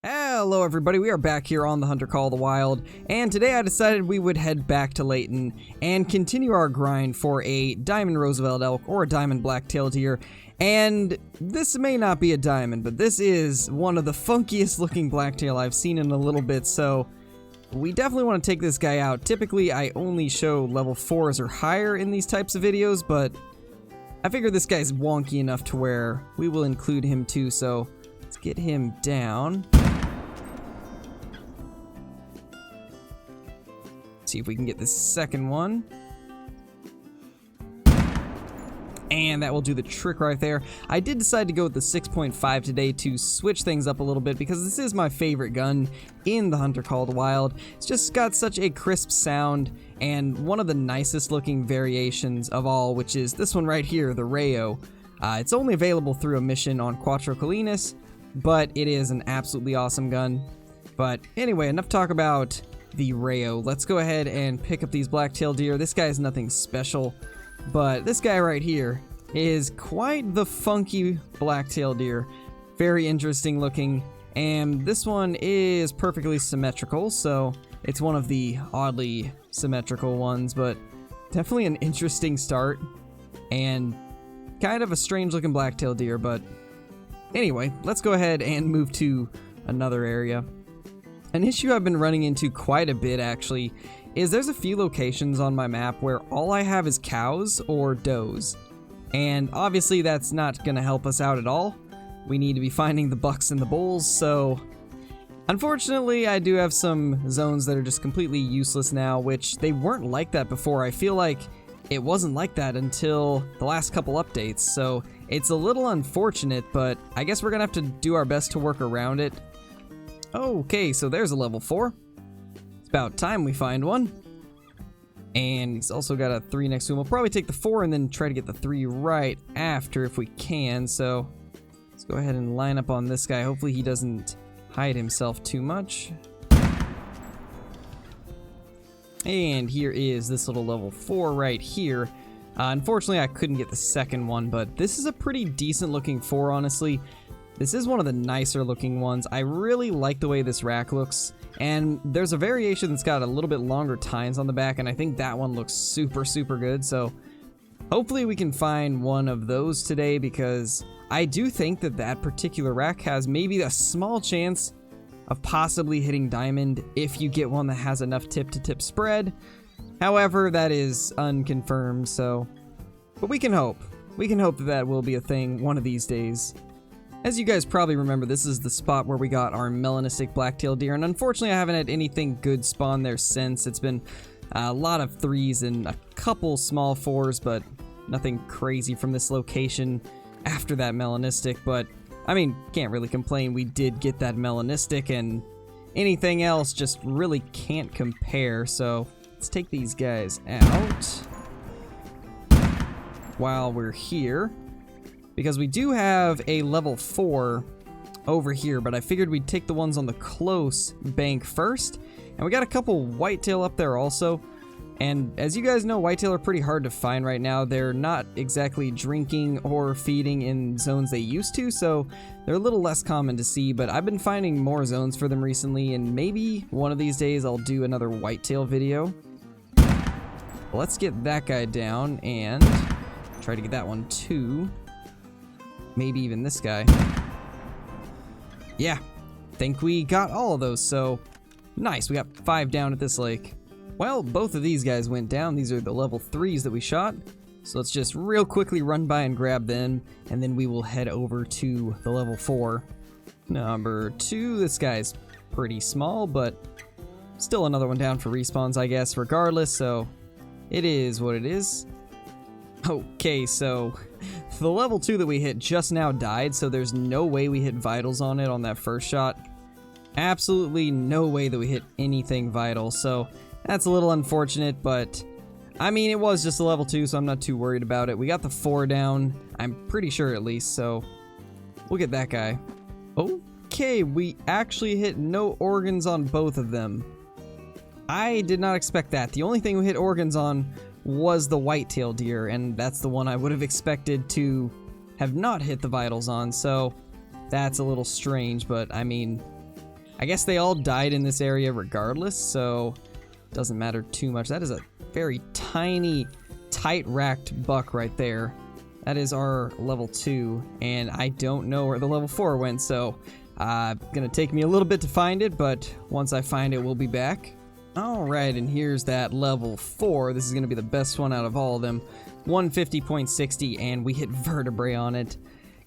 Hello everybody, we are back here on the Hunter Call of the Wild, and today I decided we would head back to Layton and continue our grind for a Diamond Roosevelt elk or a Diamond Blacktail deer. And this may not be a diamond, but this is one of the funkiest looking blacktail I've seen in a little bit, so we definitely want to take this guy out. Typically I only show level 4s or higher in these types of videos, but I figure this guy's wonky enough to where we will include him too, so let's get him down. See if we can get this second one. And that will do the trick right there. I did decide to go with the 6.5 today to switch things up a little bit because this is my favorite gun in the Hunter Call of the Wild. It's just got such a crisp sound and one of the nicest looking variations of all, which is this one right here, the Rayo. It's only available through a mission on Quattro Colinas, but it is an absolutely awesome gun. But anyway, enough talk about the Rayo. Let's go ahead and pick up these blacktail deer. This guy is nothing special, but this guy right here is quite the funky blacktail deer. Very interesting looking, and this one is perfectly symmetrical, so it's one of the oddly symmetrical ones, but definitely an interesting start and kind of a strange looking blacktail deer. But anyway, let's go ahead and move to another area. An issue I've been running into quite a bit actually is there's a few locations on my map where all I have is cows or does, and obviously that's not gonna help us out at all. We need to be finding the bucks and the bulls, so unfortunately I do have some zones that are just completely useless now, which they weren't like that before. I feel like it wasn't like that until the last couple updates, so it's a little unfortunate, but I guess we're gonna have to do our best to work around it. Okay, so there's a level 4. It's about time we find one. And he's also got a 3 next to him. We'll probably take the 4 and then try to get the 3 right after if we can. So let's go ahead and line up on this guy. Hopefully he doesn't hide himself too much. And here is this little level 4 right here. Unfortunately, I couldn't get the second one, but this is a pretty decent looking 4, honestly. This is one of the nicer looking ones. I really like the way this rack looks, and there's a variation that's got a little bit longer tines on the back, and I think that one looks super good, so hopefully we can find one of those today, because I do think that that particular rack has maybe a small chance of possibly hitting diamond if you get one that has enough tip-to-tip spread. However, that is unconfirmed, so but we can hope. We can hope that that will be a thing one of these days. As you guys probably remember, this is the spot where we got our Melanistic Blacktail deer, and unfortunately I haven't had anything good spawn there since. It's been a lot of 3s and a couple small 4s, but nothing crazy from this location after that Melanistic. But I mean, can't really complain. We did get that Melanistic, and anything else just really can't compare. So let's take these guys out while we're here, because we do have a level 4 over here, but I figured we'd take the ones on the close bank first. And we got a couple whitetail up there also. And as you guys know, whitetail are pretty hard to find right now. They're not exactly drinking or feeding in zones they used to, so they're a little less common to see, but I've been finding more zones for them recently, and maybe one of these days I'll do another whitetail video. Let's get that guy down and try to get that one too. Maybe even this guy. Yeah, think we got all of those, so nice. We got 5 down at this lake. Well, both of these guys went down. These are the level 3s that we shot. So let's just real quickly run by and grab them, and then we will head over to the level 4. Number 2, this guy's pretty small, but still another one down for respawns, I guess, regardless, so it is what it is. Okay, so the level 2 that we hit just now died, so there's no way we hit vitals on it on that first shot. Absolutely no way that we hit anything vital, so that's a little unfortunate, but I mean, it was just a level 2, so I'm not too worried about it. We got the 4 down, I'm pretty sure at least, so we'll get that guy. Okay, we actually hit no organs on both of them. I did not expect that. The only thing we hit organs on was the whitetail deer, and that's the one I would have expected to have not hit the vitals on, so that's a little strange, but I mean, I guess they all died in this area regardless, so doesn't matter too much. That is a very tiny, tight-racked buck right there. That is our level 2, and I don't know where the level 4 went, so gonna take me a little bit to find it, but once I find it, we'll be back. Alright, and here's that level 4. This is gonna be the best one out of all of them. 150.60, and we hit vertebrae on it.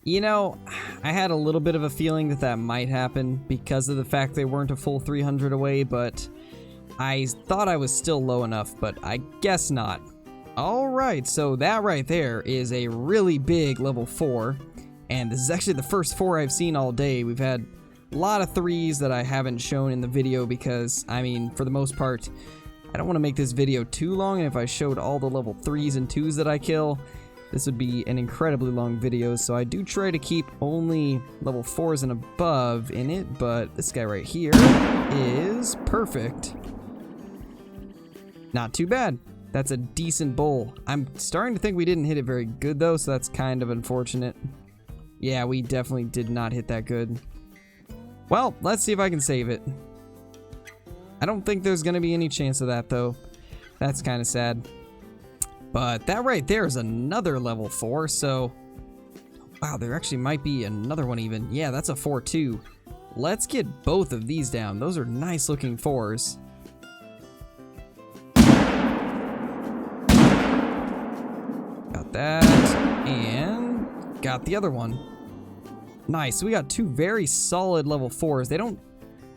You know, I had a little bit of a feeling that that might happen because of the fact they weren't a full 300 away, but I thought I was still low enough, but I guess not. Alright, so that right there is a really big level 4, and this is actually the first 4 I've seen all day. We've had a lot of 3s that I haven't shown in the video because, I mean, for the most part, I don't want to make this video too long, and if I showed all the level 3s and 2s that I kill, this would be an incredibly long video, so I do try to keep only level 4s and above in it, but this guy right here is perfect. Not too bad. That's a decent bull. I'm starting to think we didn't hit it very good though, so that's kind of unfortunate. Yeah, we definitely did not hit that good. Well, let's see if I can save it. I don't think there's gonna be any chance of that though. That's kind of sad. But that right there is another level 4, so... Wow, there actually might be another one even. Yeah, that's a 4 too. Let's get both of these down. Those are nice looking 4s. Got that, and got the other one. Nice, so we got 2 very solid level 4s. They don't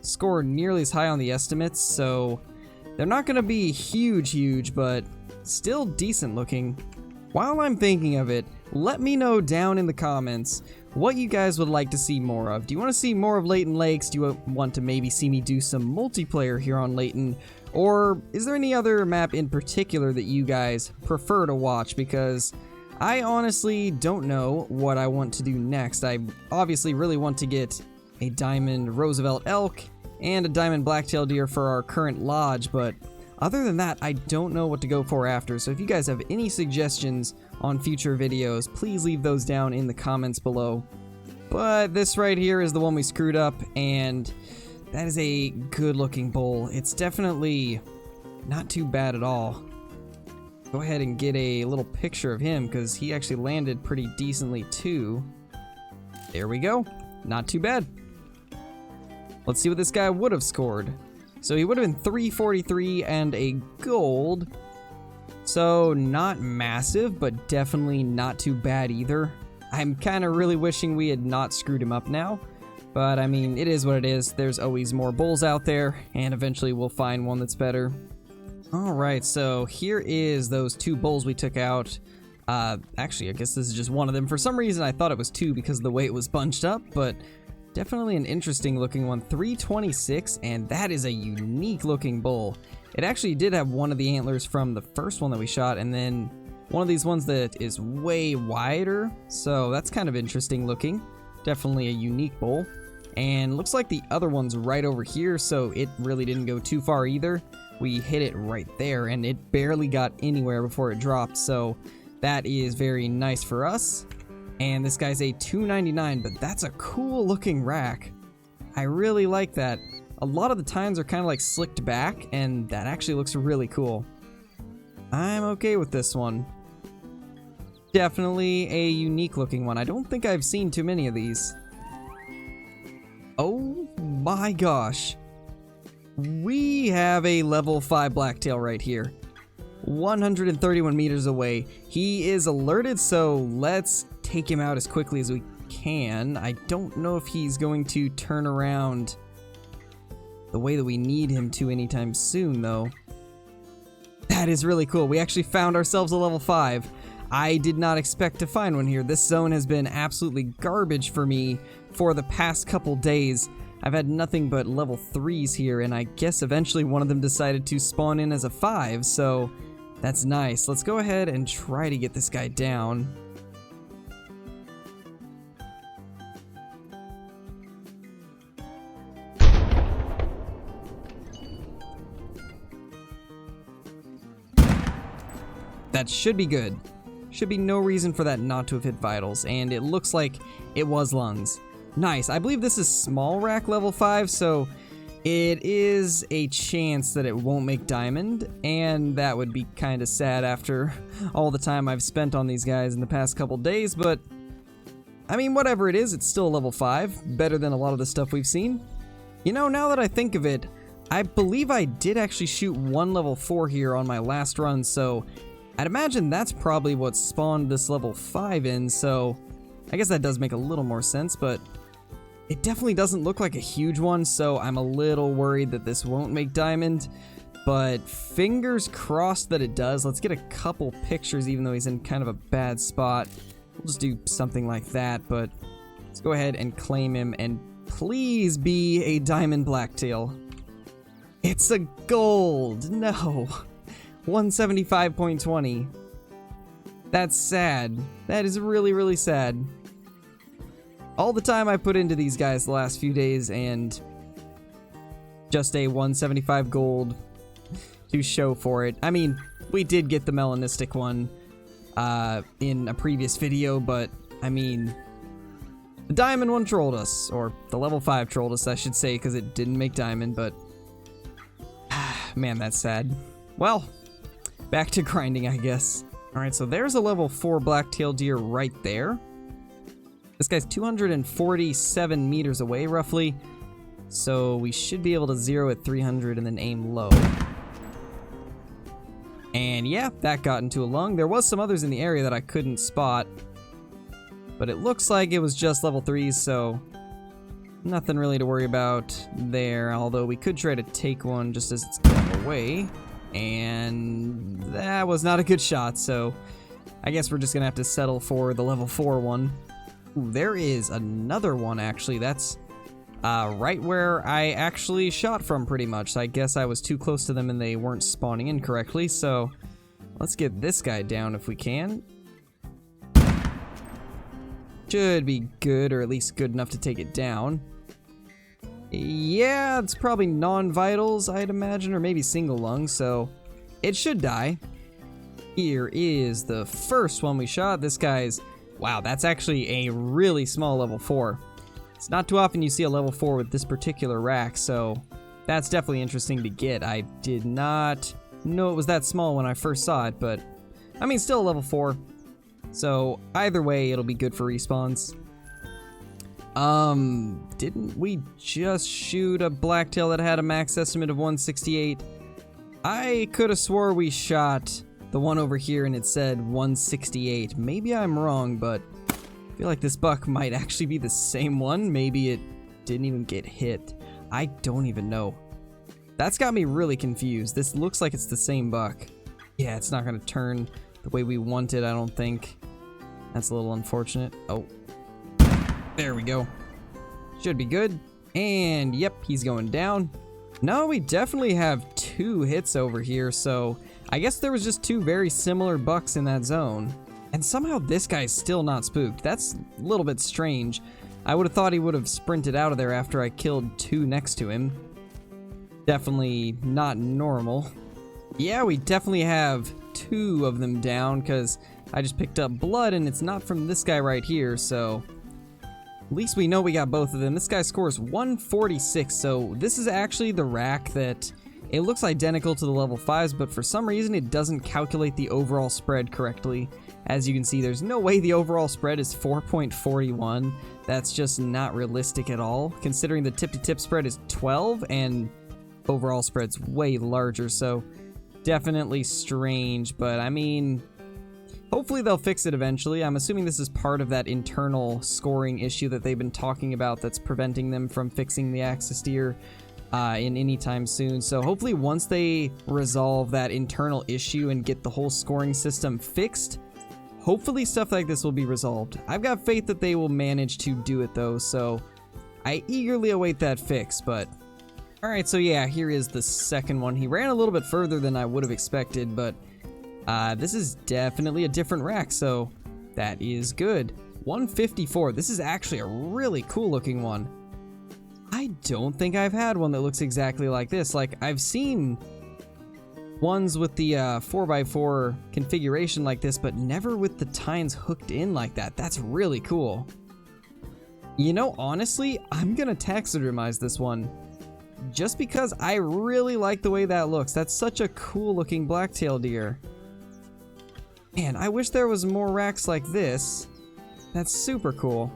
score nearly as high on the estimates, so they're not going to be huge, but still decent looking. While I'm thinking of it, let me know down in the comments what you guys would like to see more of. Do you want to see more of Layton Lakes? Do you want to maybe see me do some multiplayer here on Layton? Or is there any other map in particular that you guys prefer to watch? Because I honestly don't know what I want to do next. I obviously really want to get a Diamond Roosevelt elk and a Diamond Blacktail deer for our current lodge, but other than that, I don't know what to go for after. So if you guys have any suggestions on future videos, please leave those down in the comments below. But this right here is the one we screwed up, and that is a good looking bull. It's definitely not too bad at all. Go ahead and get a little picture of him because he actually landed pretty decently too. There we go. Not too bad. Let's see what this guy would have scored. So he would have been 343 and a gold. So not massive, but definitely not too bad either. I'm kind of really wishing we had not screwed him up now. But I mean, it is what it is. There's always more bulls out there, and eventually we'll find one that's better. Alright, so here is those 2 bulls we took out. Actually, I guess this is just one of them. For some reason, I thought it was 2 because of the way it was bunched up, but definitely an interesting looking one. 326, and that is a unique looking bull. It actually did have one of the antlers from the first one that we shot, and then one of these ones that is way wider, so that's kind of interesting looking. Definitely a unique bull. And looks like the other one's right over here, so it really didn't go too far either. We hit it right there, and it barely got anywhere before it dropped, so that is very nice for us. And this guy's a 299, but that's a cool looking rack. I really like that. A lot of the tines are kind of like slicked back, and that actually looks really cool. I'm okay with this one. Definitely a unique looking one. I don't think I've seen too many of these. Oh my gosh. We have a level 5 blacktail right here. 131 meters away. He is alerted, so let's take him out as quickly as we can. I don't know if he's going to turn around the way that we need him to anytime soon, though. That is really cool. We actually found ourselves a level 5. I did not expect to find one here. This zone has been absolutely garbage for me for the past couple days. I've had nothing but level 3s here, and I guess eventually one of them decided to spawn in as a 5, so that's nice. Let's go ahead and try to get this guy down. That should be good. Should be no reason for that not to have hit vitals, and it looks like it was lungs. Nice. I believe this is small rack level 5, so It is a chance that it won't make diamond, and that would be kind of sad after all the time I've spent on these guys in the past couple days, but I mean, whatever it is, it's still level 5, better than a lot of the stuff we've seen. You know, now that I think of it, I believe I did actually shoot one level 4 here on my last run, so I'd imagine that's probably what spawned this level 5 in, so I guess that does make a little more sense, but it definitely doesn't look like a huge one, so I'm a little worried that this won't make diamond, but fingers crossed that it does. Let's get a couple pictures, even though he's in kind of a bad spot. We'll just do something like that, but let's go ahead and claim him, and please be a Diamond Blacktail. It's a gold! No! 175.20. That's sad. That is really, really sad. All the time I put into these guys the last few days, and just a 175 gold to show for it. I mean, we did get the Melanistic one in a previous video, but I mean, the diamond one trolled us, or the level 5 trolled us, I should say, because it didn't make diamond, but man, that's sad. Well, back to grinding, I guess. Alright, so there's a level 4 blacktail deer right there. This guy's 247 meters away, roughly, so we should be able to zero at 300 and then aim low. And yeah, that got into a lung. There was some others in the area that I couldn't spot, but it looks like it was just level 3s, so nothing really to worry about there, although we could try to take one just as it's going away, and that was not a good shot, so I guess we're just gonna have to settle for the level 4 one. Ooh, there is another one, actually. That's right where I actually shot from, pretty much. So I guess I was too close to them and they weren't spawning in correctly, so let's get this guy down if we can. Should be good, or at least good enough to take it down. Yeah, it's probably non-vitals, I'd imagine, or maybe single lung, so it should die. Here is the first one we shot. This guy's... wow, that's actually a really small level 4. It's not too often you see a level 4 with this particular rack, so that's definitely interesting to get. I did not know it was that small when I first saw it, but I mean, still a level 4. So either way, it'll be good for respawns. Didn't we just shoot a blacktail that had a max estimate of 168? I could have swore we shot the one over here and it said 168. Maybe I'm wrong, but I feel like this buck might actually be the same one. Maybe it didn't even get hit. I don't even know. That's got me really confused. This looks like it's the same buck. Yeah, it's not gonna turn the way we want it, I don't think. That's a little unfortunate. Oh, there we go. Should be good. And yep, he's going down. No, we definitely have 2 hits over here, so I guess there was just 2 very similar bucks in that zone. And somehow this guy's still not spooked. That's a little bit strange. I would have thought he would have sprinted out of there after I killed 2 next to him. Definitely not normal. Yeah, we definitely have 2 of them down, because I just picked up blood and it's not from this guy right here, so at least we know we got both of them. This guy scores 146, so this is actually the rack that it looks identical to the level 5s, but for some reason it doesn't calculate the overall spread correctly. As you can see, there's no way the overall spread is 4.41. That's just not realistic at all, considering the tip-to-tip spread is 12 and overall spread's way larger, so definitely strange, but I mean, hopefully they'll fix it eventually. I'm assuming this is part of that internal scoring issue that they've been talking about that's preventing them from fixing the axis deer in any time soon. So hopefully once they resolve that internal issue and get the whole scoring system fixed, hopefully stuff like this will be resolved. I've got faith that they will manage to do it though, so I eagerly await that fix, but alright, so yeah, here is the second one. He ran a little bit further than I would have expected, but this is definitely a different rack, so that is good. 154. This is actually a really cool looking one. I don't think I've had one that looks exactly like this. Like, I've seen ones with the 4x4 configuration like this, but never with the tines hooked in like that. That's really cool. You know, honestly, I'm gonna taxidermize this one. just because I really like the way that looks. That's such a cool looking blacktail deer. Man, I wish there was more racks like this. That's super cool.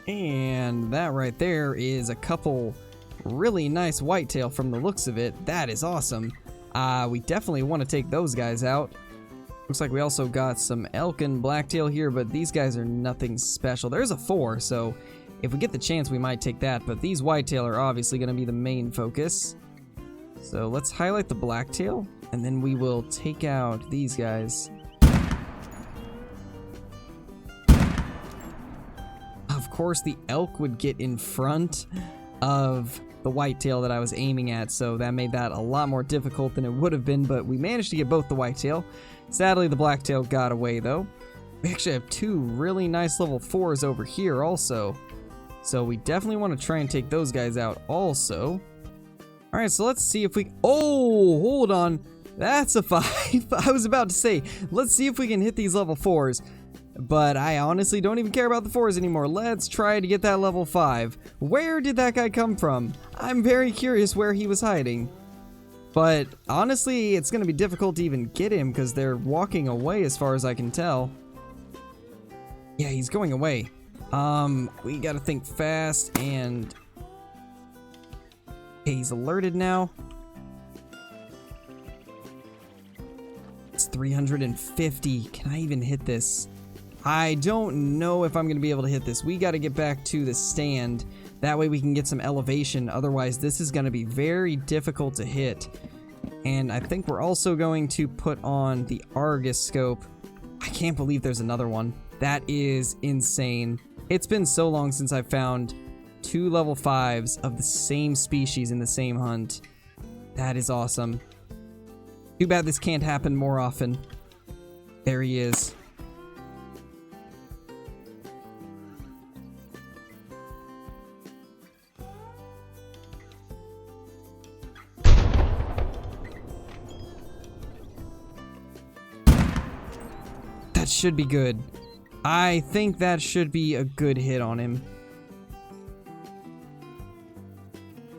And that right there is a couple really nice whitetail from the looks of it. That is awesome. We definitely want to take those guys out. Looks like we also got some elk and blacktail here, but these guys are nothing special. There's a 4, so if we get the chance, we might take that, but these whitetail are obviously going to be the main focus. So let's highlight the blacktail, and then we will take out these guys. Of course, the elk would get in front of the whitetail that I was aiming at, so that made that a lot more difficult than it would have been, but we managed to get both the whitetail. Sadly, the blacktail got away, though. We actually have 2 really nice level 4s over here also, so we definitely want to try and take those guys out also. Alright, so let's see if we... Oh, hold on. That's a 5. I was about to say, let's see if we can hit these level 4s. But I honestly don't even care about the 4s anymore. Let's try to get that level 5. Where did that guy come from? I'm very curious where he was hiding. But honestly, it's going to be difficult to even get him because they're walking away as far as I can tell. Yeah, he's going away. We got to think fast and... Okay, he's alerted now. It's 350. Can I even hit this? I don't know if I'm going to be able to hit this. We got to get back to the stand. That way we can get some elevation. Otherwise, this is going to be very difficult to hit. And I think we're also going to put on the Argus scope. I can't believe there's another one. That is insane. It's been so long since I've found 2 level 5s of the same species in the same hunt. That is awesome. Too bad this can't happen more often. There he is. That should be good. I think that should be a good hit on him.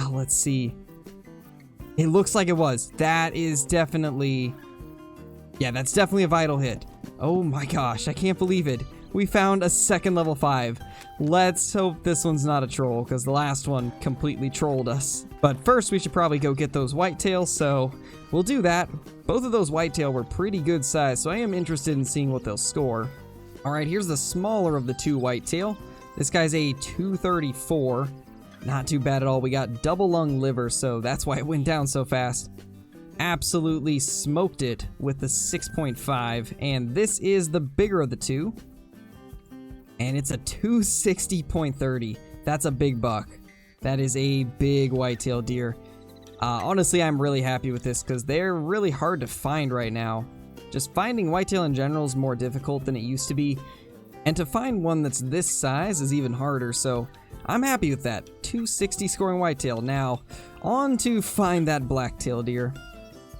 Oh, let's see. It looks like it was. That is definitely... Yeah, that's definitely a vital hit. Oh my gosh, I can't believe it. We found a second level 5. Let's hope this one's not a troll, because the last one completely trolled us. But first, we should probably go get those whitetails, so we'll do that. Both of those whitetail were pretty good size, so I am interested in seeing what they'll score. Alright, here's the smaller of the 2 whitetail. This guy's a 234. Not too bad at all. We got double lung liver, so that's why it went down so fast. Absolutely smoked it with the 6.5, and this is the bigger of the 2. And it's a 260.30. That's a big buck. That is a big whitetail deer. Honestly, I'm really happy with this because they're really hard to find right now. Just finding whitetail in general is more difficult than it used to be. And to find one that's this size is even harder, so I'm happy with that. 260 scoring whitetail. Now, on to find that blacktail deer.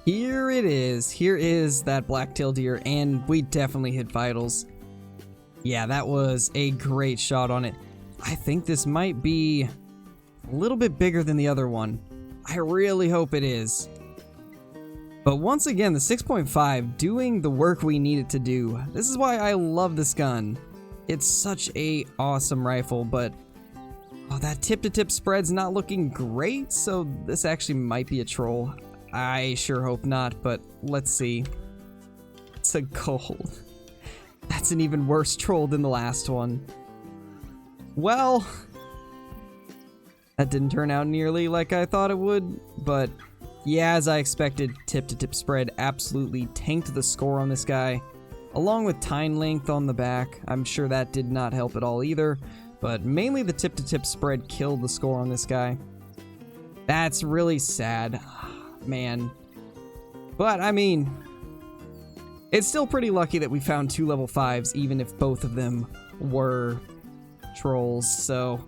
Here it is. Here is that blacktail deer, and we definitely hit vitals. Yeah, that was a great shot on it. I think this might be a little bit bigger than the other one. I really hope it is. But once again, the 6.5 doing the work we need it to do. This is why I love this gun. It's such a awesome rifle, but that tip-to-tip spread's not looking great, so this actually might be a troll. I sure hope not, but let's see. It's a gold. That's an even worse troll than the last one. Well, that didn't turn out nearly like I thought it would, but yeah, as I expected, tip-to-tip spread absolutely tanked the score on this guy. Along with tine length on the back, I'm sure that did not help at all either, but mainly the tip-to-tip spread killed the score on this guy. That's really sad, man. But, I mean, it's still pretty lucky that we found 2 level 5s, even if both of them were trolls, so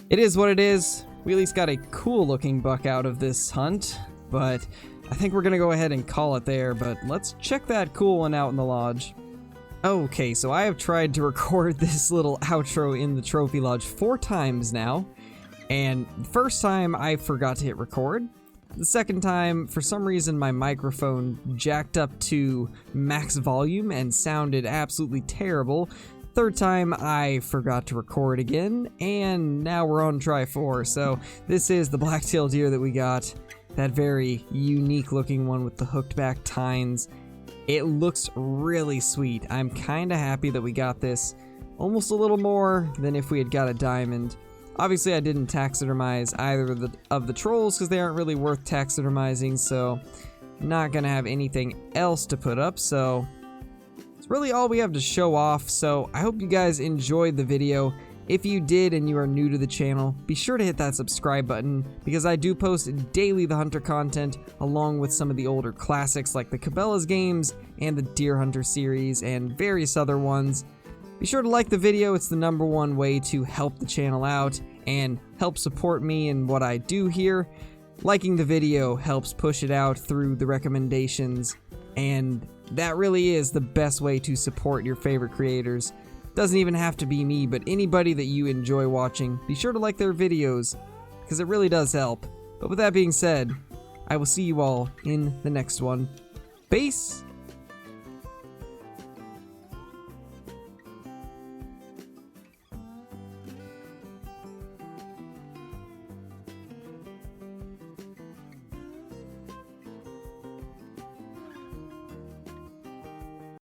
it is what it is. We at least got a cool looking buck out of this hunt, but I think we're gonna go ahead and call it there, but let's check that cool one out in the lodge. Okay, so I have tried to record this little outro in the trophy lodge 4 times now, And the first time I forgot to hit record. The second time, for some reason, my microphone jacked up to max volume and sounded absolutely terrible. Third time, I forgot to record again, and now we're on try 4. So this is the blacktail deer that we got. That very unique looking one with the hooked back tines. It looks really sweet. I'm kind of happy that we got this. Almost a little more than if we had got a diamond. Obviously, I didn't taxidermize either of the trolls because they aren't really worth taxidermizing, so not gonna have anything else to put up, so it's really all we have to show off. So I hope you guys enjoyed the video. If you did and you are new to the channel, be sure to hit that subscribe button because I do post daily the Hunter content along with some of the older classics like the Cabela's games and the Deer Hunter series and various other ones. Be sure to like the video. It's the #1 way to help the channel out and help support me in what I do here. Liking the video helps push it out through the recommendations, and that really is the best way to support your favorite creators. Doesn't even have to be me, but anybody that you enjoy watching, be sure to like their videos because it really does help. But with that being said, I will see you all in the next one. Peace!